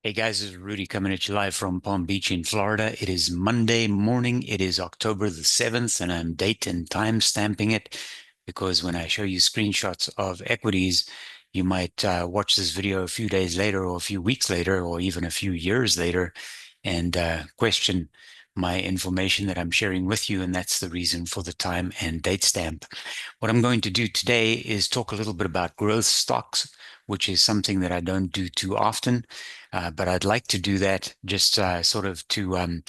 Hey guys, this is Rudy coming at you live from Palm Beach in Florida. It is Monday morning. It is October the 7th, and I'm date and time stamping it because when I show you screenshots of equities, you might watch this video a few days later, or a few weeks later, or even a few years later, and question my information that I'm sharing with you. And that's the reason for the time and date stamp. What I'm going to do today is talk a little bit about growth stocks, which is something that I don't do too often. But I'd like to do that just sort of to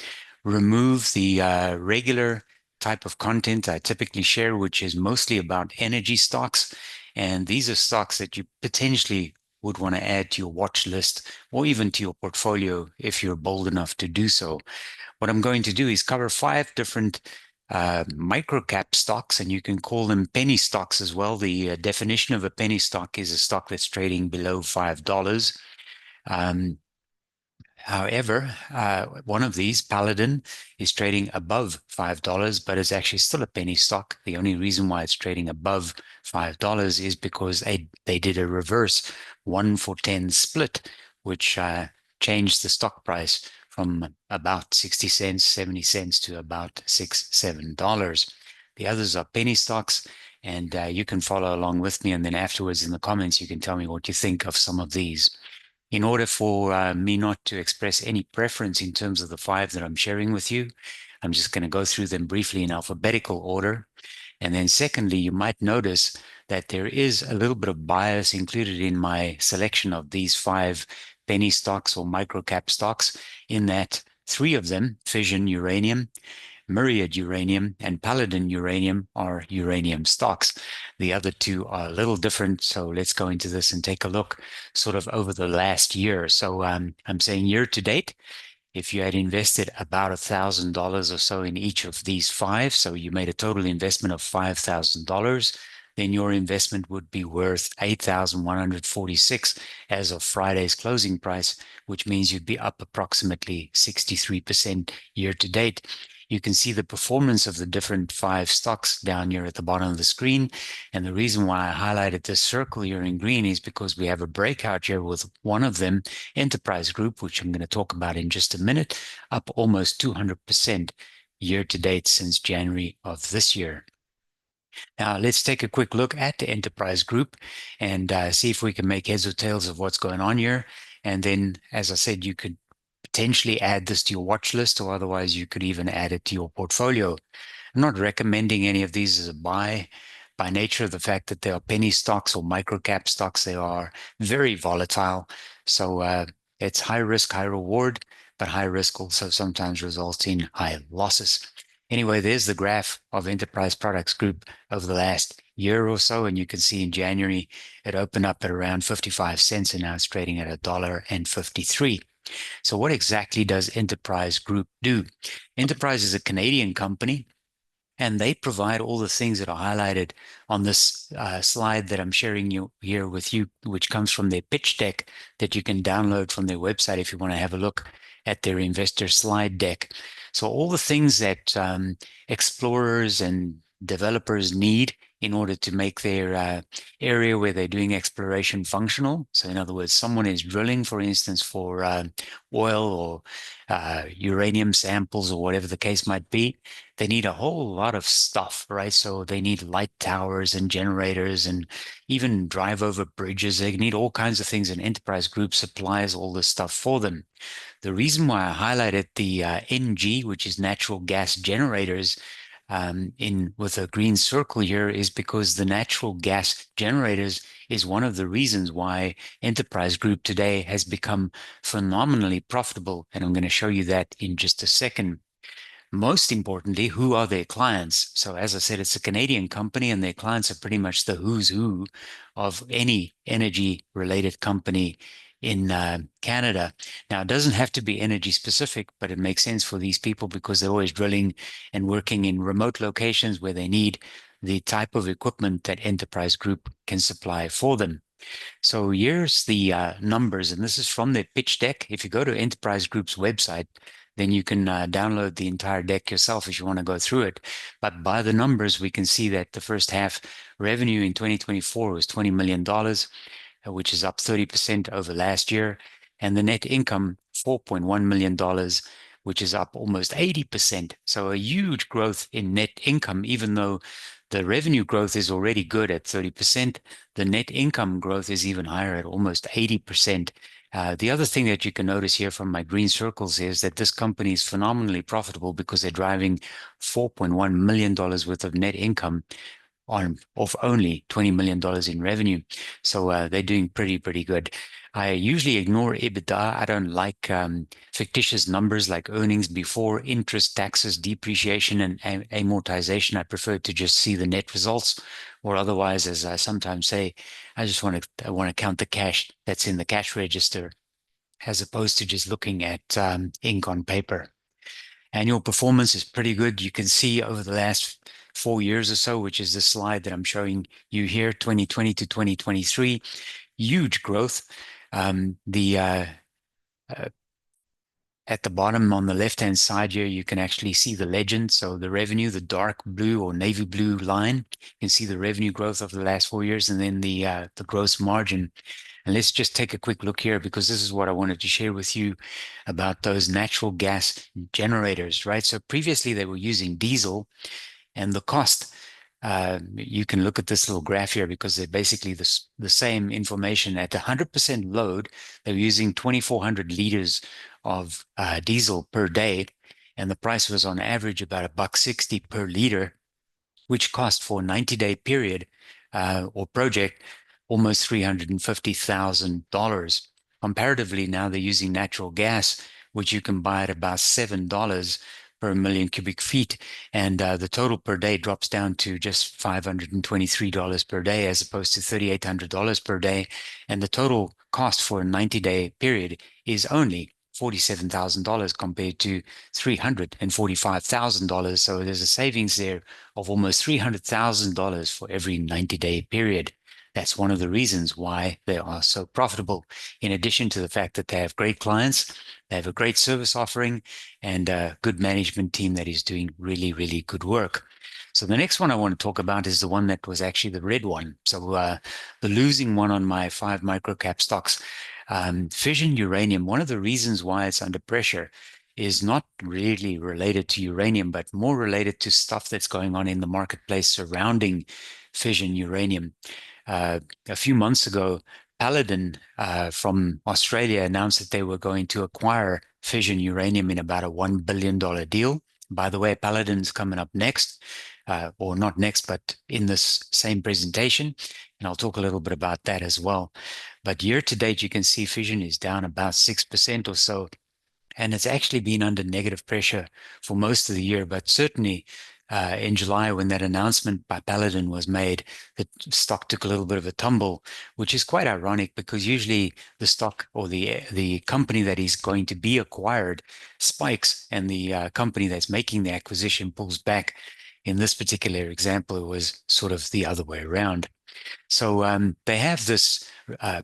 remove the regular type of content I typically share, which is mostly about energy stocks. And these are stocks that you potentially would want to add to your watch list or even to your portfolio if you're bold enough to do so. What I'm going to do is cover 5 different micro cap stocks, and you can call them penny stocks as well. The definition of a penny stock is a stock that's trading below $5. Um, However, one of these, Paladin, is trading above $5, but it's actually still a penny stock. The only reason why it's trading above $5 is because they did a reverse 1-for-10 split, which changed the stock price from about 60 cents, 70 cents to about $6, $7. The others are penny stocks, and you can follow along with me. And then afterwards in the comments, you can tell me what you think of some of these. In order for me not to express any preference in terms of the 5 that I'm sharing with you, I'm just going to go through them briefly in alphabetical order. And then secondly, you might notice that there is a little bit of bias included in my selection of these 5 penny stocks or microcap stocks, in that 3 of them, Fission Uranium, Myriad Uranium, and Paladin Uranium, are uranium stocks. The other 2 are a little different. So let's go into this and take a look sort of over the last year. So I'm saying year to date, if you had invested about $1,000 or so in each of these 5, so you made a total investment of $5,000, then your investment would be worth $8,146 as of Friday's closing price, which means you'd be up approximately 63% year to date. You can see the performance of the different 5 stocks down here at the bottom of the screen. And the reason why I highlighted this circle here in green is because we have a breakout here with one of them, Enterprise Group, which I'm going to talk about in just a minute, up almost 200% year to date since January of this year. Now, let's take a quick look at the Enterprise Group and see if we can make heads or tails of what's going on here. And then, as I said, you could potentially add this to your watch list, or otherwise you could even add it to your portfolio. I'm not recommending any of these as a buy. By nature of the fact that they are penny stocks or microcap stocks, they are very volatile. So it's high risk, high reward, but high risk also sometimes results in high losses. Anyway, there's the graph of Enterprise Products Group over the last year or so, and you can see in January it opened up at around 55 cents, and now it's trading at $1.53. So what exactly does Enterprise Group do? Enterprise is a Canadian company, and they provide all the things that are highlighted on this slide that I'm sharing you here with you, which comes from their pitch deck that you can download from their website if you want to have a look at their investor slide deck. So all the things that explorers and developers need in order to make their area where they're doing exploration functional. So in other words, someone is drilling, for instance, for oil or uranium samples or whatever the case might be. They need a whole lot of stuff, right? So they need light towers and generators and even drive over bridges. They need all kinds of things, and Enterprise Group supplies all this stuff for them. The reason why I highlighted the NG, which is natural gas generators, in with a green circle here, is because the natural gas generators is one of the reasons why Enterprise Group today has become phenomenally profitable. And I'm going to show you that in just a second. Most importantly, who are their clients? So as I said, it's a Canadian company, and their clients are pretty much the who's who of any energy related company in Canada. Now, it doesn't have to be energy specific, but it makes sense for these people because they're always drilling and working in remote locations where they need the type of equipment that Enterprise Group can supply for them. So here's the numbers, and this is from their pitch deck. If you go to Enterprise Group's website, then you can download the entire deck yourself if you want to go through it. But by the numbers, we can see that the first half revenue in 2024 was $20 million, which is up 30% over last year. and the net income $4.1 million, which is up almost 80%. So a huge growth in net income, even though the revenue growth is already good at 30%. The net income growth is even higher at almost 80%. The other thing that you can notice here from my green circles is that this company is phenomenally profitable because they're driving $4.1 million worth of net income on of only $20 million in revenue. So they're doing pretty good. I usually ignore EBITDA. I don't like fictitious numbers like earnings before interest, taxes, depreciation, and amortization. I prefer to just see the net results, or otherwise, as I sometimes say, I want to count the cash that's in the cash register, as opposed to just looking at ink on paper. Annual performance is pretty good. You can see over the last 4 years or so, which is the slide that I'm showing you here, 2020 to 2023, huge growth. The At the bottom on the left-hand side here, you can actually see the legend. So the revenue, the dark blue or navy blue line, you can see the revenue growth of the last 4 years, and then the gross margin. And let's just take a quick look here, because this is what I wanted to share with you about those natural gas generators, right? So previously they were using diesel, and the cost, you can look at this little graph here, because they're basically the same information. At 100% load, they're using 2,400 liters of diesel per day, and the price was on average about $1.60 per liter, which cost for a 90-day period or project almost $350,000. Comparatively, now they're using natural gas, which you can buy at about $7 per million cubic feet, and the total per day drops down to just $523 per day, as opposed to $3,800 per day, and the total cost for a 90-day period is only $47,000 compared to $345,000. So there's a savings there of almost $300,000 for every 90-day period. That's one of the reasons why they are so profitable. In addition to the fact that they have great clients, they have a great service offering, and a good management team that is doing really good work. So the next one I want to talk about is the one that was actually the red one. So the losing one on my 5 microcap stocks. Fission uranium, one of the reasons why it's under pressure is not really related to uranium, but more related to stuff that's going on in the marketplace surrounding fission uranium. A few months ago, Paladin from Australia announced that they were going to acquire fission uranium in about a $1 billion deal. By the way, Paladin's coming up next, or not next, but in this same presentation. And I'll talk a little bit about that as well. But year to date, you can see fission is down about 6% or so. And it's actually been under negative pressure for most of the year, but certainly in July, when that announcement by Paladin was made, the stock took a little bit of a tumble, which is quite ironic, because usually the stock or the company that is going to be acquired spikes, and the company that's making the acquisition pulls back. In this particular example, it was sort of the other way around. So they have this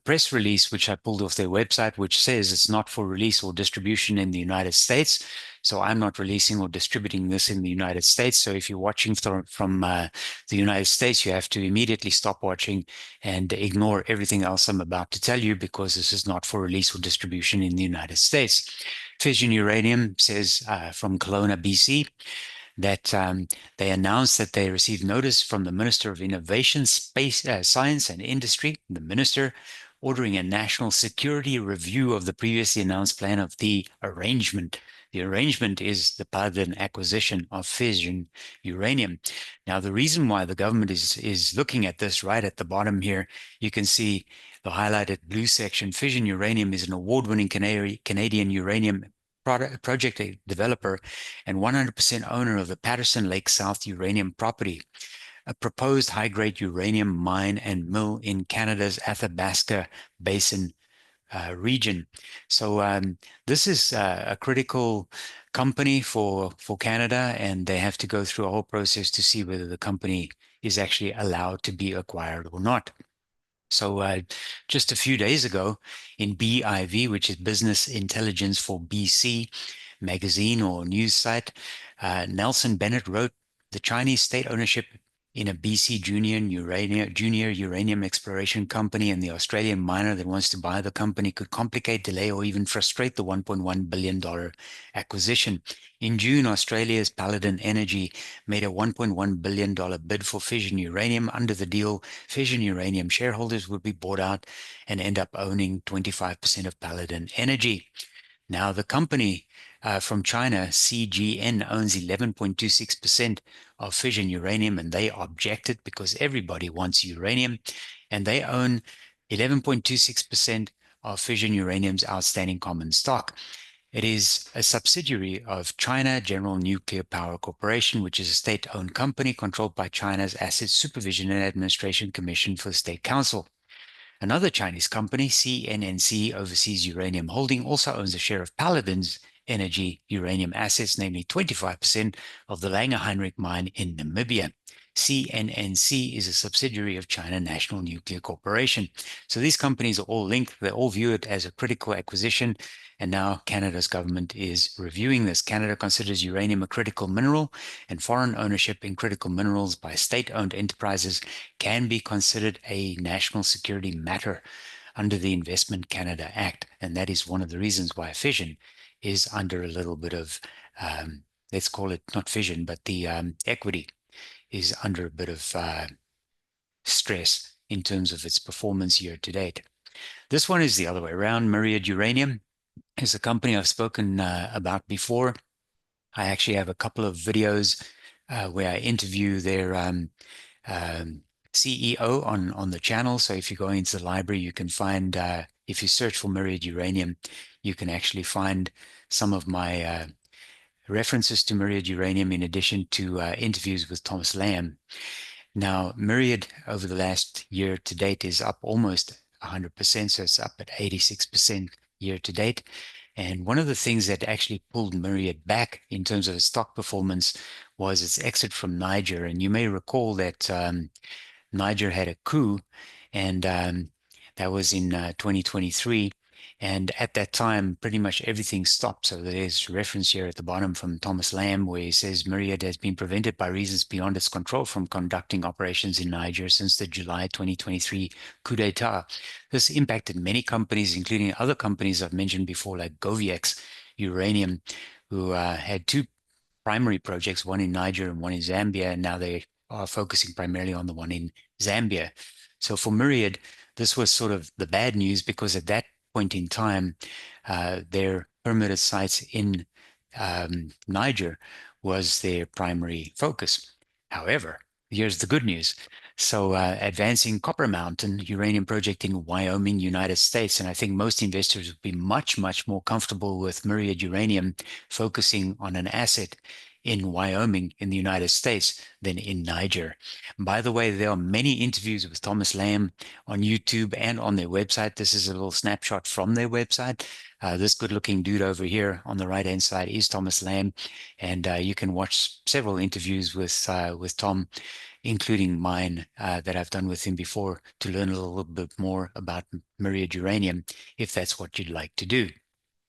press release, which I pulled off their website, which says it's not for release or distribution in the United States. So I'm not releasing or distributing this in the United States. So if you're watching from the United States, you have to immediately stop watching and ignore everything else I'm about to tell you, because this is not for release or distribution in the United States. Fission Uranium says from Kelowna, BC, that they announced that they received notice from the Minister of Innovation, Space, Science and Industry, the minister, ordering a national security review of the previously announced plan of the arrangement. The arrangement is the Paladin acquisition of fission uranium. Now, the reason why the government is looking at this, right at the bottom here, you can see the highlighted blue section. Fission uranium is an award-winning Canadian uranium project developer and 100% owner of the Patterson Lake South uranium property, a proposed high-grade uranium mine and mill in Canada's Athabasca Basin region. So this is a critical company for Canada, and they have to go through a whole process to see whether the company is actually allowed to be acquired or not. So just a few days ago in BIV, which is Business Intelligence for BC magazine or news site, Nelson Bennett wrote, the Chinese state ownership in a BC junior uranium exploration company, and the Australian miner that wants to buy the company could complicate, delay, or even frustrate the $1.1 billion acquisition. In June, Australia's Paladin Energy made a $1.1 billion bid for fission uranium. Under the deal, fission uranium shareholders would be bought out and end up owning 25% of Paladin Energy. Now, the company from China, CGN, owns 11.26% of fission uranium, and they objected because everybody wants uranium, and they own 11.26% of fission uranium's outstanding common stock. It is a subsidiary of China General Nuclear Power Corporation, which is a state-owned company controlled by China's Asset Supervision and Administration Commission for the State Council. Another Chinese company, CNNC Overseas Uranium Holding, also owns a share of Paladin's energy uranium assets, namely 25% of the Langer Heinrich mine in Namibia. CNNC is a subsidiary of China National Nuclear Corporation. So these companies are all linked. They all view it as a critical acquisition. And now Canada's government is reviewing this. Canada considers uranium a critical mineral, and foreign ownership in critical minerals by state-owned enterprises can be considered a national security matter under the Investment Canada Act. And that is one of the reasons why fission is under a little bit of, let's call it not fission, but the equity is under a bit of stress in terms of its performance year to date. This one is the other way around. Myriad Uranium is a company I've spoken about before. I actually have a couple of videos where I interview their CEO on the channel. So if you go into the library, you can find, if you search for Myriad Uranium, you can actually find some of my references to Myriad Uranium in addition to interviews with Thomas Lamb. Now, Myriad over the last year to date is up almost 100%, so it's up at 86% year to date. And one of the things that actually pulled Myriad back in terms of its stock performance was its exit from Niger. And you may recall that Niger had a coup, and that was in 2023. And at that time, pretty much everything stopped. So there's reference here at the bottom from Thomas Lamb, where he says Myriad has been prevented by reasons beyond its control from conducting operations in Niger since the July 2023 coup d'etat. This impacted many companies, including other companies I've mentioned before, like Goviax Uranium, who had two primary projects, one in Niger and one in Zambia, and now they are focusing primarily on the one in Zambia. So for Myriad, this was sort of the bad news, because at that point in time, their permitted sites in Niger was their primary focus. However, here's the good news. So advancing Copper Mountain uranium project in Wyoming, United States. And I think most investors would be much, much more comfortable with Myriad Uranium focusing on an asset in Wyoming in the United States than in Niger. By the way, there are many interviews with Thomas Lamb on YouTube and on their website. This is a little snapshot from their website. This good-looking dude over here on the right-hand side is Thomas Lamb, and you can watch several interviews with Tom, including mine that I've done with him before, to learn a little bit more about Myriad Uranium, if that's what you'd like to do.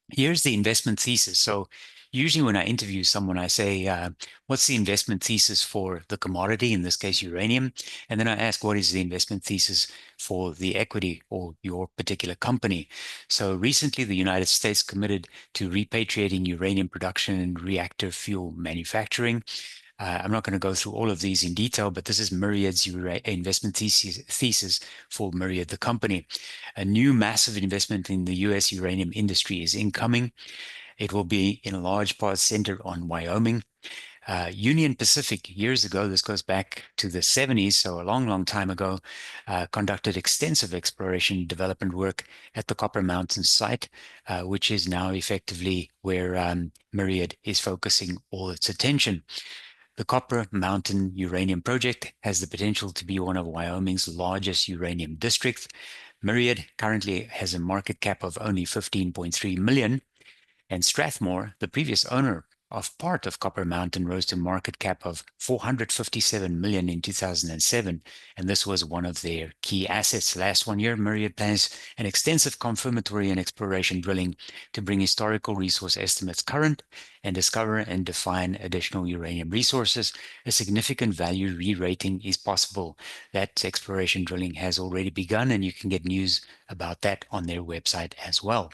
Here's the investment thesis. So usually when I interview someone, I say, what's the investment thesis for the commodity, in this case, uranium? And then I ask, what is the investment thesis for the equity or your particular company? So recently, the United States committed to repatriating uranium production and reactor fuel manufacturing. I'm not going to go through all of these in detail, but this is Myriad's investment thesis for Myriad, the company. A new massive investment in the U.S. uranium industry is incoming. It will be in large part centered on Wyoming. Union Pacific, years ago, this goes back to the 70s, so a long, long time ago, conducted extensive exploration and development work at the Copper Mountain site, which is now effectively where Myriad is focusing all its attention. The Copper Mountain Uranium Project has the potential to be one of Wyoming's largest uranium districts. Myriad currently has a market cap of only 15.3 million, and Strathmore, the previous owner of part of Copper Mountain rose to a market cap of 457 million in 2007, and this was one of their key assets. Last 1 year, Myriad plans an extensive confirmatory and exploration drilling to bring historical resource estimates current and discover and define additional uranium resources. A significant value re-rating is possible. That exploration drilling has already begun, and you can get news about that on their website as well.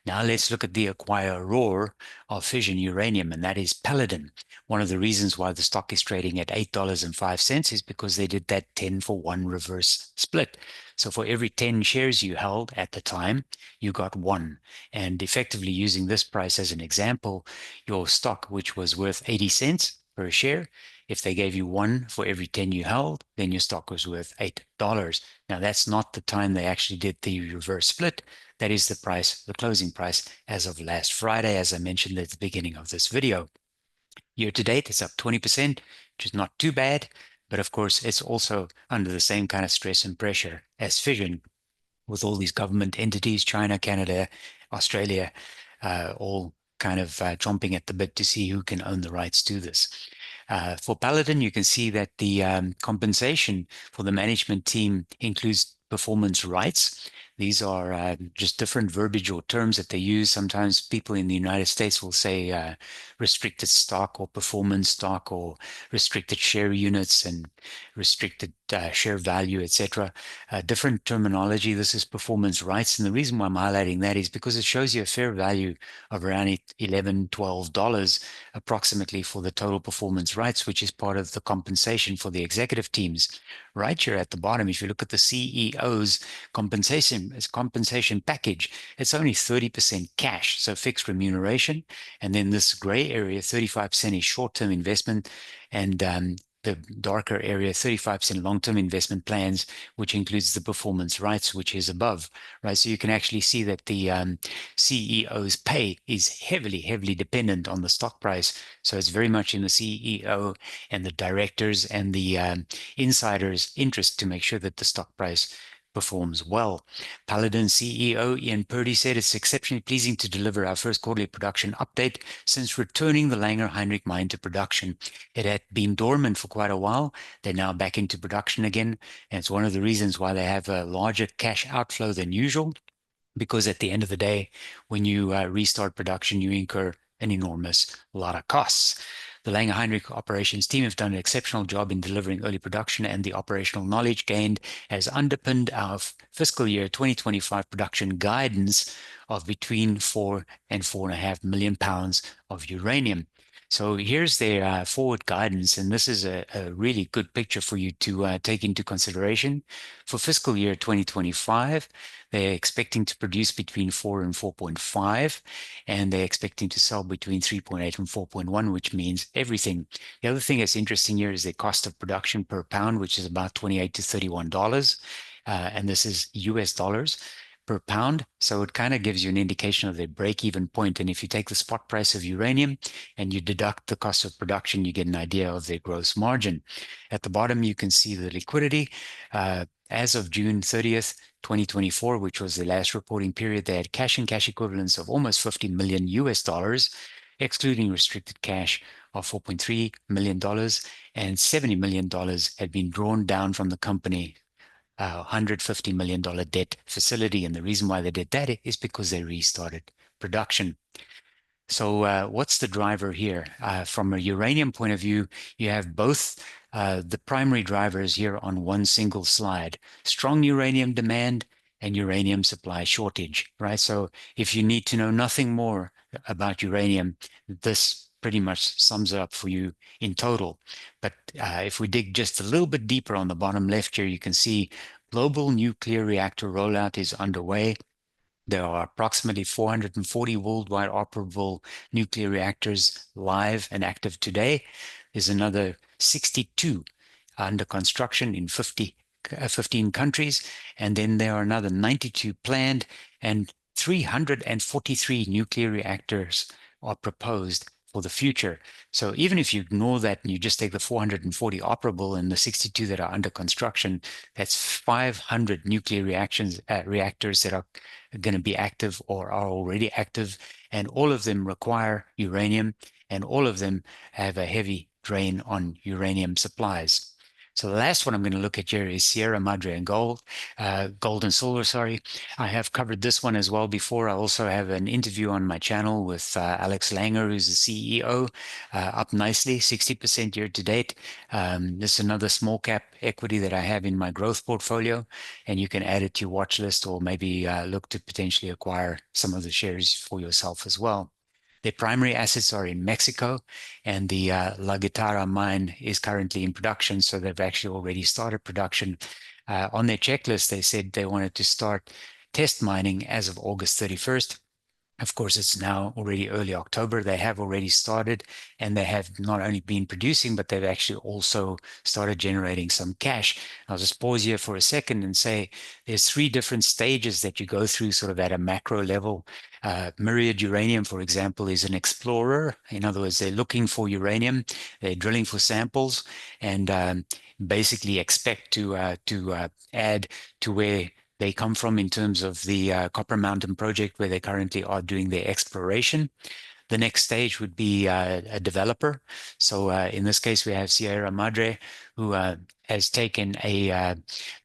Now let's look at the acquirer of fission uranium, and that is Paladin. One of the reasons why the stock is trading at $8.05 is because they did that 10-for-1 reverse split. So for every 10 shares you held at the time, you got one. And effectively using this price as an example, your stock, which was worth 80 cents per share, if they gave you one for every 10 you held, then your stock was worth $8. Now that's not the time they actually did the reverse split. That is the price, the closing price as of last Friday, as I mentioned at the beginning of this video. Year to date, it's up 20%, which is not too bad, but of course, it's also under the same kind of stress and pressure as fission, with all these government entities, China, Canada, Australia, all kind of chomping at the bit to see who can own the rights to this. For Paladin, you can see that the compensation for the management team includes performance rights. These are just different verbiage or terms that they use. Sometimes people in the United States will say restricted stock or performance stock or restricted share units and restricted share value, etc. Different terminology. This is performance rights. And the reason why I'm highlighting that is because it shows you a fair value of around $11, $12 approximately for the total performance rights, which is part of the compensation for the executive teams. Right here at the bottom, if you look at the CEO's compensation package, it's only 30% cash, so fixed remuneration. And then this gray area, 35% is short-term investment, and the darker area, 35% long-term investment plans, which includes the performance rights, which is above, right? So you can actually see that the CEO's pay is heavily, heavily dependent on the stock price. So it's very much in the CEO and the directors and the insiders' interest to make sure that the stock price performs well. Paladin CEO Ian Purdy said, "It's exceptionally pleasing to deliver our first quarterly production update since returning the Langer Heinrich mine to production. It had been dormant for quite a while. They're now back into production again, and it's one of the reasons why they have a larger cash outflow than usual, because at the end of the day, when you restart production, you incur an enormous lot of costs." The Langer Heinrich operations team have done an exceptional job in delivering early production, and the operational knowledge gained has underpinned our fiscal year 2025 production guidance of between 4 and 4.5 million pounds of uranium. So here's their forward guidance, and this is a really good picture for you to take into consideration. For fiscal year 2025, they're expecting to produce between 4 and 4.5, and they're expecting to sell between 3.8 and 4.1, which means everything. The other thing that's interesting here is the cost of production per pound, which is about $28 to $31, and this is US dollars per pound. So it kind of gives you an indication of their break-even point. And if you take the spot price of uranium and you deduct the cost of production, you get an idea of their gross margin. At the bottom, you can see the liquidity. As of June 30th, 2024, which was the last reporting period, they had cash and cash equivalents of almost 50 million US dollars, excluding restricted cash of $4.3 million, and $70 million had been drawn down from the company $150 million debt facility. And the reason why they did that is because they restarted production. So what's the driver here? From a uranium point of view, you have both the primary drivers here on one single slide: strong uranium demand and uranium supply shortage, right? So if you need to know nothing more about uranium, this pretty much sums it up for you in total. But if we dig just a little bit deeper on the bottom left here, you can see global nuclear reactor rollout is underway. There are approximately 440 worldwide operable nuclear reactors live and active today. There's another 62 under construction in 15 countries, and then there are another 92 planned, and 343 nuclear reactors are proposed for the future. So even if you ignore that and you just take the 440 operable and the 62 that are under construction, that's 500 nuclear reactors that are going to be active or are already active, and all of them require uranium, and all of them have a heavy drain on uranium supplies. So the last one I'm going to look at here is Sierra Madre and gold and silver, sorry. I have covered this one as well before. I also have an interview on my channel with Alex Langer, who's the CEO, up nicely, 60% year to date. This is another small cap equity that I have in my growth portfolio, and you can add it to your watch list or maybe look to potentially acquire some of the shares for yourself as well. Their primary assets are in Mexico, and the La Guitarra mine is currently in production, so they've actually already started production. On their checklist, they said they wanted to start test mining as of August 31st. Of course, it's now already early October. They have already started, and they have not only been producing, but they've actually also started generating some cash. I'll just pause here for a second and say there's three different stages that you go through sort of at a macro level. Myriad Uranium, for example, is an explorer. In other words, they're looking for uranium, they're drilling for samples, and basically expect to add to where they come from in terms of the Copper Mountain project where they currently are doing their exploration. The next stage would be a developer. So in this case, we have Sierra Madre, who has taken a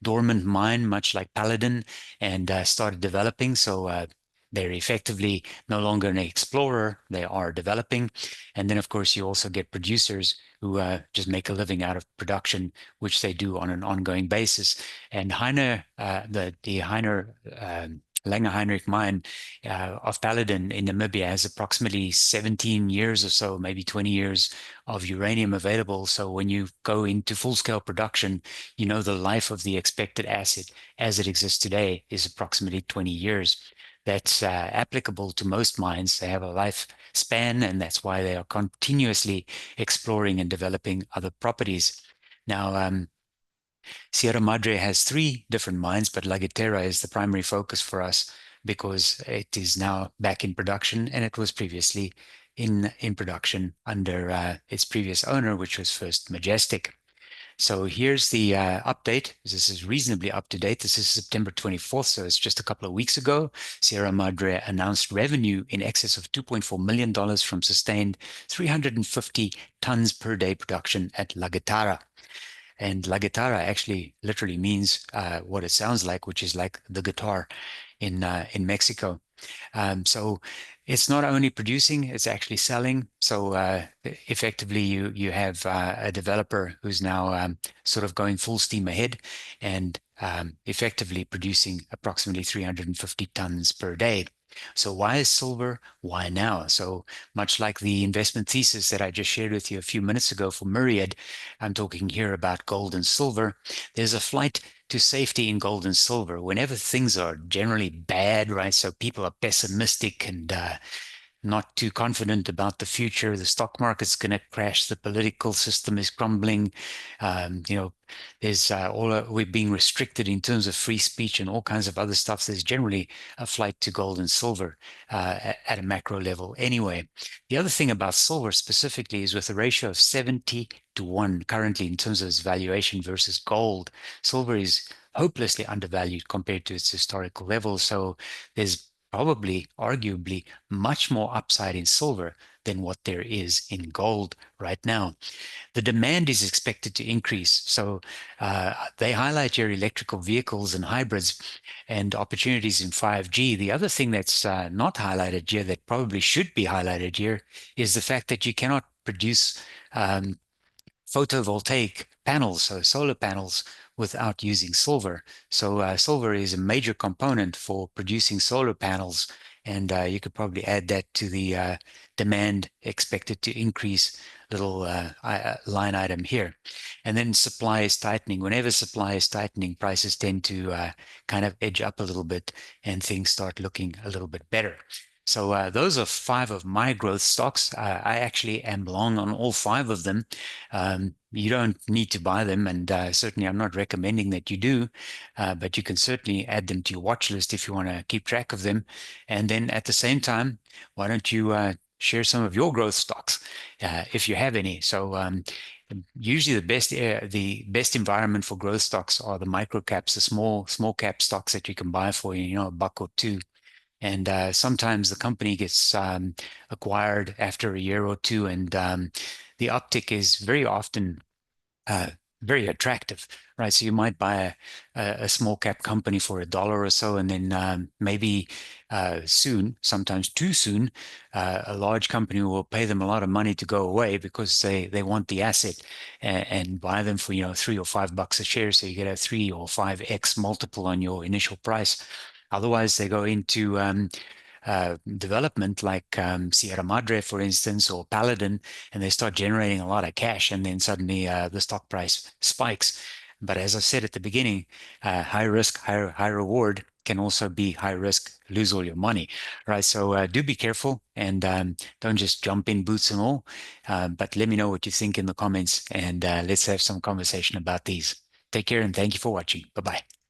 dormant mine, much like Paladin, and started developing. So they're effectively no longer an explorer, they are developing. And then, of course, you also get producers who just make a living out of production, which they do on an ongoing basis. And Heiner, the Heiner Langer Heinrich mine of Paladin in Namibia has approximately 17 years or so, maybe 20 years of uranium available. So when you go into full-scale production, you know the life of the expected asset as it exists today is approximately 20 years. That's applicable to most mines. They have a lifespan, and that's why they are continuously exploring and developing other properties. Now, Sierra Madre has three different mines, but La Guitarra is the primary focus for us because it is now back in production, and it was previously in production under its previous owner, which was First Majestic. So here's the update. This is reasonably up to date. This is September 24th, so it's just a couple of weeks ago. Sierra Madre announced revenue in excess of $2.4 million from sustained 350 tons per day production at La Guitarra. And La Guitarra actually literally means what it sounds like, which is like the guitar in Mexico. So it's not only producing, it's actually selling. So effectively, you have a developer who's now sort of going full steam ahead and effectively producing approximately 350 tons per day. So why is silver? Why now? So much like the investment thesis that I just shared with you a few minutes ago for Myriad, I'm talking here about gold and silver. There's a flight to safety in gold and silver. Whenever things are generally bad, right? So people are pessimistic and not too confident about the future. The stock market's going to crash. The political system is crumbling. There's we're being restricted in terms of free speech and all kinds of other stuff. There's generally a flight to gold and silver at a macro level. Anyway, the other thing about silver specifically is with a ratio of 70-1 currently in terms of its valuation versus gold, silver is hopelessly undervalued compared to its historical levels. So there's probably, arguably, much more upside in silver than what there is in gold right now. The demand is expected to increase. So they highlight your electrical vehicles and hybrids and opportunities in 5G. The other thing that's not highlighted here that probably should be highlighted here is the fact that you cannot produce photovoltaic panels, so solar panels, without using silver. So silver is a major component for producing solar panels, and you could probably add that to the demand expected to increase little line item here. And then supply is tightening. Whenever supply is tightening, prices tend to kind of edge up a little bit and things start looking a little bit better. So those are 5 of my growth stocks. I actually am long on all 5 of them. You don't need to buy them, and certainly I'm not recommending that you do, but you can certainly add them to your watch list if you want to keep track of them. And then at the same time, why don't you share some of your growth stocks if you have any? So usually the best environment for growth stocks are the micro caps, the small cap stocks that you can buy for $1 or $2. And sometimes the company gets acquired after a year or two, and the uptick is very often uh, very attractive, right? So you might buy a small cap company for $1 or so, and then maybe soon, sometimes too soon, a large company will pay them a lot of money to go away because they want the asset and buy them for, $3 or $5 a share. So you get a 3 or 5x multiple on your initial price. Otherwise, they go into development like Sierra Madre, for instance, or Paladin, and they start generating a lot of cash, and then suddenly the stock price spikes. But as I said at the beginning, high risk, high reward can also be high risk, lose all your money, right? So do be careful and don't just jump in boots and all. But let me know what you think in the comments, and let's have some conversation about these. Take care and thank you for watching. Bye bye.